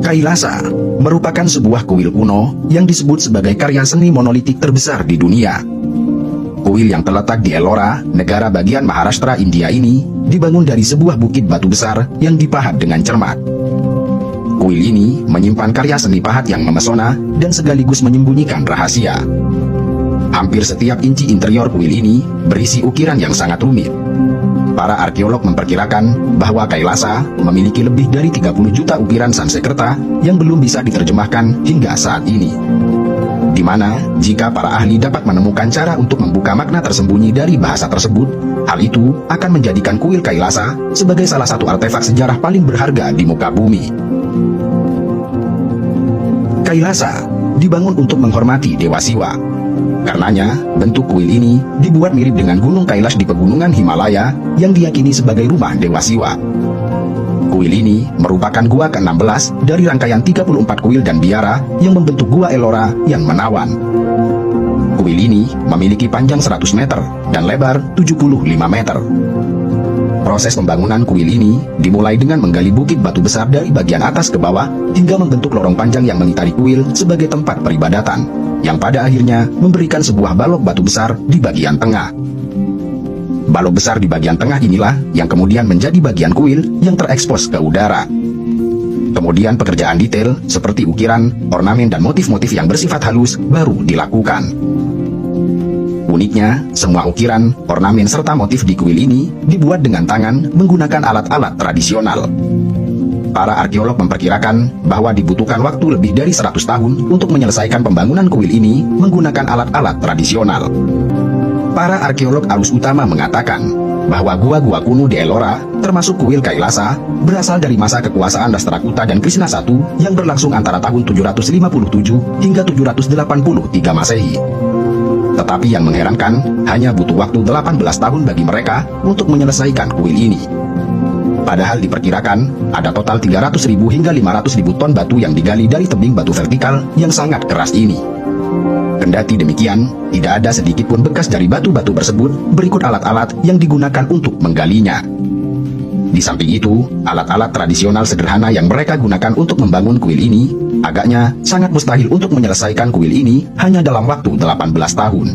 Kailasa merupakan sebuah kuil kuno yang disebut sebagai karya seni monolitik terbesar di dunia. Kuil yang terletak di Ellora, negara bagian Maharashtra, India ini dibangun dari sebuah bukit batu besar yang dipahat dengan cermat. Kuil ini menyimpan karya seni pahat yang memesona dan sekaligus menyembunyikan rahasia. Hampir setiap inci interior kuil ini berisi ukiran yang sangat rumit. Para arkeolog memperkirakan bahwa Kailasa memiliki lebih dari 30 juta ukiran Sansekerta yang belum bisa diterjemahkan hingga saat ini. Di mana, jika para ahli dapat menemukan cara untuk membuka makna tersembunyi dari bahasa tersebut, hal itu akan menjadikan kuil Kailasa sebagai salah satu artefak sejarah paling berharga di muka bumi. Kailasa dibangun untuk menghormati Dewa Siwa. Karenanya, bentuk kuil ini dibuat mirip dengan Gunung Kailash di pegunungan Himalaya yang diyakini sebagai rumah Dewa Siwa. Kuil ini merupakan gua ke-16 dari rangkaian 34 kuil dan biara yang membentuk gua Ellora yang menawan. Kuil ini memiliki panjang 100 meter dan lebar 75 meter. Proses pembangunan kuil ini dimulai dengan menggali bukit batu besar dari bagian atas ke bawah hingga membentuk lorong panjang yang mengitari kuil sebagai tempat peribadatan, yang pada akhirnya memberikan sebuah balok batu besar di bagian tengah. Balok besar di bagian tengah inilah yang kemudian menjadi bagian kuil yang terekspos ke udara. Kemudian pekerjaan detail seperti ukiran, ornamen dan motif-motif yang bersifat halus baru dilakukan. Uniknya, semua ukiran, ornamen serta motif di kuil ini dibuat dengan tangan menggunakan alat-alat tradisional. Para arkeolog memperkirakan bahwa dibutuhkan waktu lebih dari 100 tahun untuk menyelesaikan pembangunan kuil ini menggunakan alat-alat tradisional. Para arkeolog arus utama mengatakan bahwa gua-gua kuno di Ellora, termasuk kuil Kailasa, berasal dari masa kekuasaan Rashtrakuta dan Krishna I yang berlangsung antara tahun 757 hingga 783 Masehi. Tetapi yang mengherankan, hanya butuh waktu 18 tahun bagi mereka untuk menyelesaikan kuil ini. Padahal diperkirakan ada total 300.000 hingga 500.000 ton batu yang digali dari tebing batu vertikal yang sangat keras ini. Kendati demikian, tidak ada sedikit pun bekas dari batu-batu tersebut berikut alat-alat yang digunakan untuk menggalinya. Di samping itu, alat-alat tradisional sederhana yang mereka gunakan untuk membangun kuil ini, agaknya sangat mustahil untuk menyelesaikan kuil ini hanya dalam waktu 18 tahun.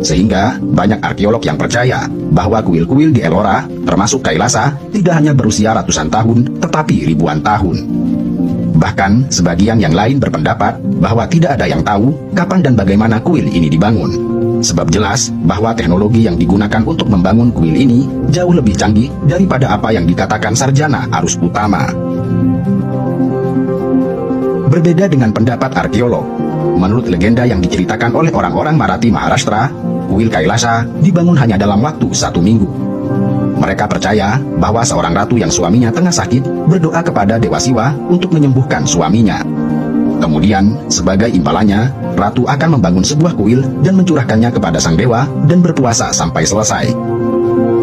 Sehingga, banyak arkeolog yang percaya bahwa kuil-kuil di Ellora, termasuk Kailasa, tidak hanya berusia ratusan tahun, tetapi ribuan tahun. Bahkan, sebagian yang lain berpendapat bahwa tidak ada yang tahu kapan dan bagaimana kuil ini dibangun. Sebab jelas bahwa teknologi yang digunakan untuk membangun kuil ini jauh lebih canggih daripada apa yang dikatakan sarjana arus utama. Berbeda dengan pendapat arkeolog, menurut legenda yang diceritakan oleh orang-orang Marathi Maharashtra, kuil Kailasa dibangun hanya dalam waktu 1 minggu. Mereka percaya bahwa seorang ratu yang suaminya tengah sakit berdoa kepada Dewa Siwa untuk menyembuhkan suaminya. Kemudian, sebagai imbalannya, ratu akan membangun sebuah kuil dan mencurahkannya kepada sang dewa dan berpuasa sampai selesai.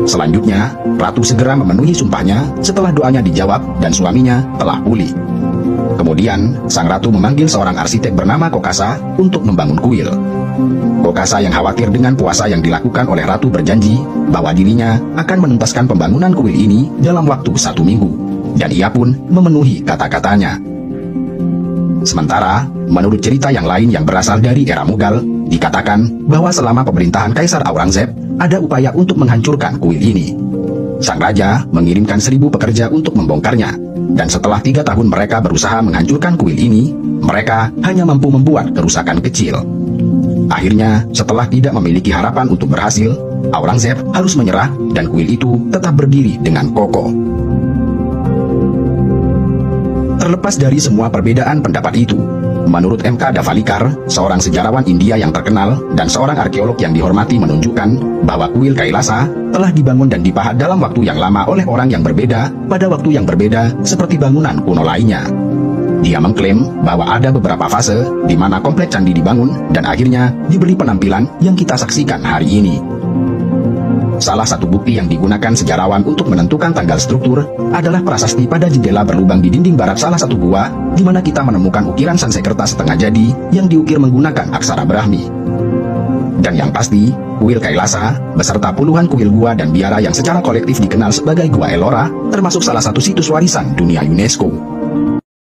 Selanjutnya, ratu segera memenuhi sumpahnya setelah doanya dijawab dan suaminya telah pulih. Kemudian, sang ratu memanggil seorang arsitek bernama Kokasa untuk membangun kuil. Kokasa yang khawatir dengan puasa yang dilakukan oleh ratu berjanji bahwa dirinya akan menuntaskan pembangunan kuil ini dalam waktu 1 minggu. Dan ia pun memenuhi kata-katanya. Sementara, menurut cerita yang lain yang berasal dari era Mughal, dikatakan bahwa selama pemerintahan Kaisar Aurangzeb, ada upaya untuk menghancurkan kuil ini. Sang raja mengirimkan 1.000 pekerja untuk membongkarnya, dan setelah 3 tahun mereka berusaha menghancurkan kuil ini, mereka hanya mampu membuat kerusakan kecil. Akhirnya, setelah tidak memiliki harapan untuk berhasil, Aurangzeb harus menyerah dan kuil itu tetap berdiri dengan kokoh. Terlepas dari semua perbedaan pendapat itu, menurut M.K. Davalikar, seorang sejarawan India yang terkenal dan seorang arkeolog yang dihormati, menunjukkan bahwa kuil Kailasa telah dibangun dan dipahat dalam waktu yang lama oleh orang yang berbeda pada waktu yang berbeda seperti bangunan kuno lainnya. Dia mengklaim bahwa ada beberapa fase di mana kompleks candi dibangun dan akhirnya diberi penampilan yang kita saksikan hari ini. Salah satu bukti yang digunakan sejarawan untuk menentukan tanggal struktur adalah prasasti pada jendela berlubang di dinding barat salah satu gua, di mana kita menemukan ukiran Sansekerta setengah jadi yang diukir menggunakan aksara Brahmi. Dan yang pasti, kuil Kailasa beserta puluhan kuil gua dan biara yang secara kolektif dikenal sebagai Gua Ellora termasuk salah satu situs warisan dunia UNESCO.